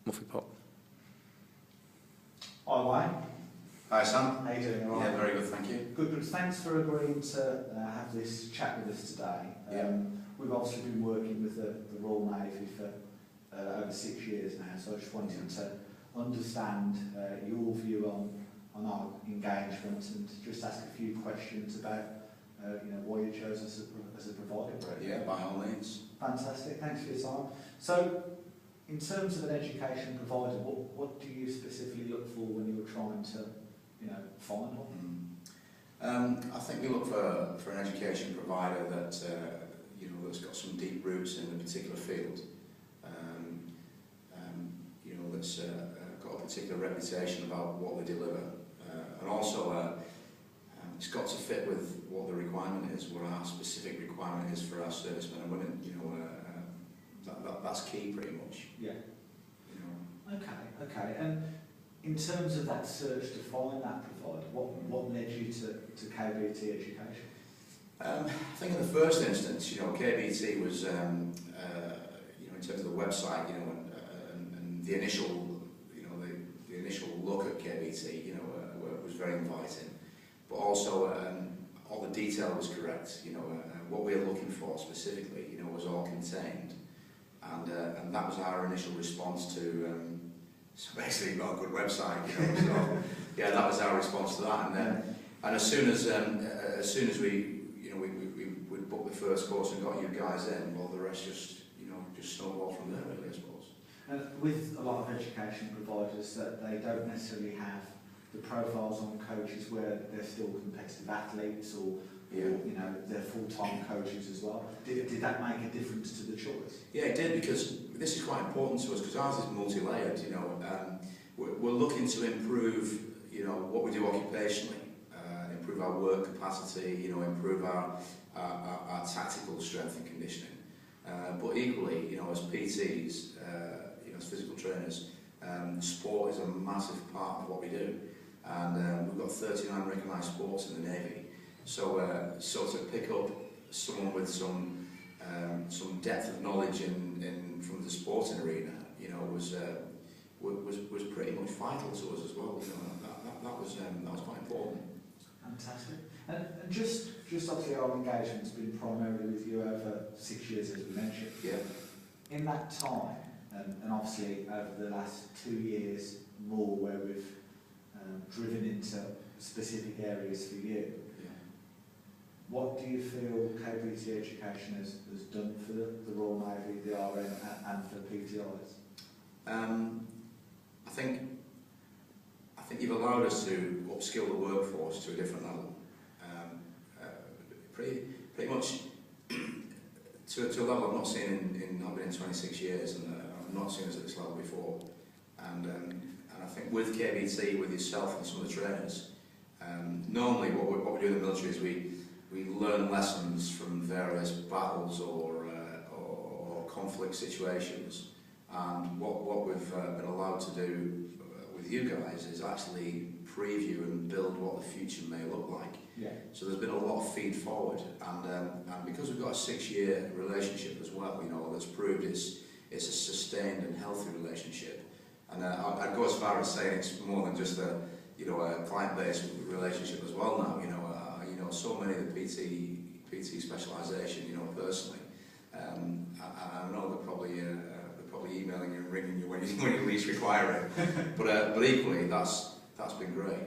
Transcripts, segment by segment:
Muffy Pop. Hi Wayne. Hi Sam. How you doing? All right? Yeah, very good, thank you. Good. Thanks for agreeing to have this chat with us today. We've obviously been working with the Royal Navy for over 6 years now, so I just wanted to understand your view on our engagement and just ask a few questions about why you chose us as a provider. Yeah, by all means. Fantastic, thanks for your time. So, in terms of an education provider, what do you specifically look for when you're trying to find one? I think we look for an education provider that that's got some deep roots in a particular field. That's got a particular reputation about what they deliver, and also it's got to fit with what the requirement is, what our specific requirement is for our servicemen and women. That's key, pretty much. Yeah. Okay. And in terms of that search to find that provider, what led you to KBTEducation? I think in the first instance, KBT was, in terms of the website, and the initial, the initial look at KBT, was very inviting, but also all the detail was correct. What we were looking for specifically, was all contained, and that was our initial response to. So basically, you've got a good website, So yeah, that was our response to that, and as soon as we booked the first course and got you guys in, well, the rest just snowballed from there, really, I suppose. And with a lot of education providers, that they don't necessarily have the profiles on coaches where they're still competitive athletes or they're full-time coaches as well. Did that make a difference to the choice? Yeah, it did, because this is quite important to us, because ours is multi-layered. We're looking to improve, what we do occupationally, improve our work capacity, improve our tactical strength and conditioning. But equally, as PTs, as physical trainers, sport is a massive part of what we do, and we've got 39 recognised sports in the Navy. So to pick up someone with some depth of knowledge from the sporting arena, was pretty much vital to us as well. That was quite important. Fantastic. And just obviously our engagement's been primarily with you over 6 years, as we mentioned. Yeah. In that time, and obviously over the last 2 years more, where we've driven into specific areas for you. What do you feel KBTEducation has done for the Royal Navy, the RN, and for PTIs? I think you've allowed us to upskill the workforce to a different level. Pretty much to a level I've not seen I've been in 26 years, and I've not seen us at this level before. And I think with KBT, with yourself and some of the trainers, normally what we do in the military is we learn lessons from various battles or conflict situations, and what we've been allowed to do with you guys is actually preview and build what the future may look like. Yeah. So there's been a lot of feed forward, and because we've got a 6-year relationship as well, that's proved it's a sustained and healthy relationship, and I'd go as far as saying it's more than just a client-based relationship as well now. So many of the PT specialisation, personally, I know they're probably emailing you and ringing you when you least require it, but equally that's been great,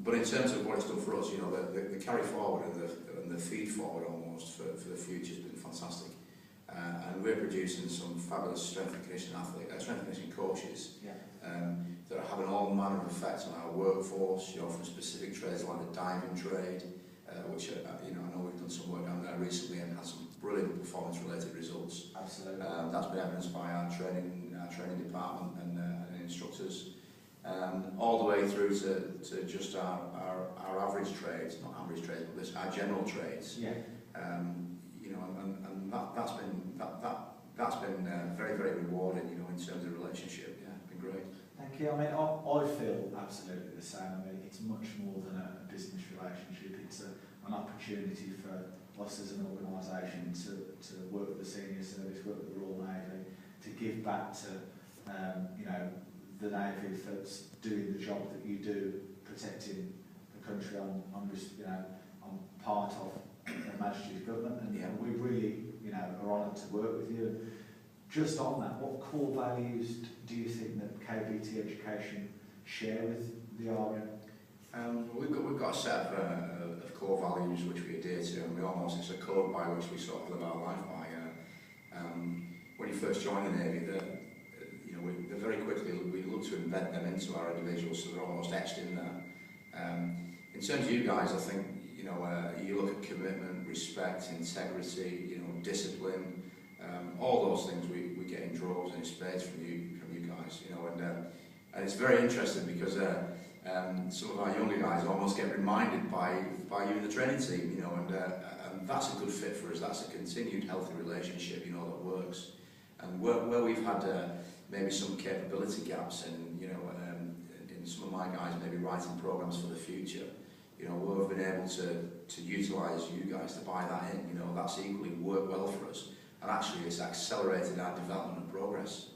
But in terms of what it's done for us, the carry forward and the feed forward almost for the future has been fantastic, and we're producing some fabulous strength and conditioning coaches. Yeah. That are having all manner of effects on our workforce, from specific trades like the diving trade, which I know we've done some work down there recently and had some brilliant performance-related results. Absolutely. That's been evidenced by our training department and instructors, all the way through to just our average trades, not average trades, but our general trades. Yeah. And that's been very, very rewarding, in terms of relationship. Yeah, it's been great. Thank you. I feel absolutely the same. It's much more than a business relationship. It's an opportunity for us as an organisation to work with the senior service, work with the Royal Navy, to give back to you know, the Navy that's doing the job that you do, protecting the country on you know, on part of Her Majesty's government, and we really, you know, are honoured to work with you. Just on that, what core values do you think that KBTEducation share with the RM? We've got a set of core values which we adhere to, and it's a code by which we sort of live our life by. When you first join the Navy, you know, we very quickly we look to embed them into our individuals, so they're almost etched in there. In terms of you guys, I think, you know, you look at commitment, respect, integrity, you know, discipline, all those things we get in droves and in spades from you guys, you know, and it's very interesting because some of our younger guys almost get reminded by you in the training team, you know, and that's a good fit for us. That's a continued healthy relationship, you know, that works. And where we've had maybe some capability gaps, and you know, in some of my guys maybe writing programs for the future, you know, we've been able to utilise you guys to buy that in. You know, that's equally worked well for us, and actually it's accelerated our development and progress.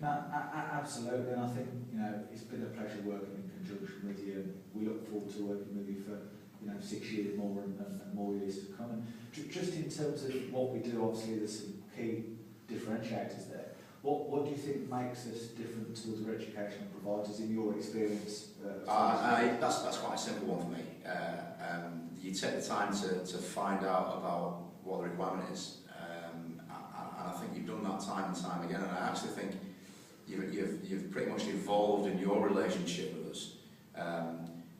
No, absolutely, and I think, you know, it's been a pleasure working in conjunction with you, and we look forward to working with you for, you know, 6 years more and more years to come. And just in terms of what we do, obviously there's some key differentiators there. What do you think makes us different to other educational providers in your experience? That's quite a simple one for me. You take the time to find out about what the requirement is, and I think you've done that time and time again, and I actually think you've pretty much evolved in your relationship with us,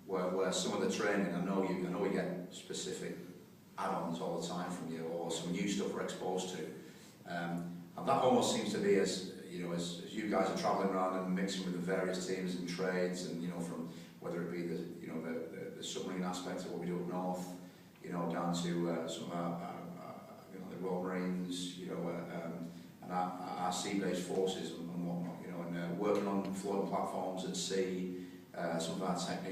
where some of the training, I know we get specific add-ons all the time from you, or some new stuff we're exposed to, and that almost seems to be as you guys are travelling around and mixing with the various teams and trades, and you know, from whether it be the submarine aspect of what we do up north, you know, down to some of our the Royal Marines, you know, and our sea-based forces and whatnot, you know, and working on floating platforms at sea, some of our technicians.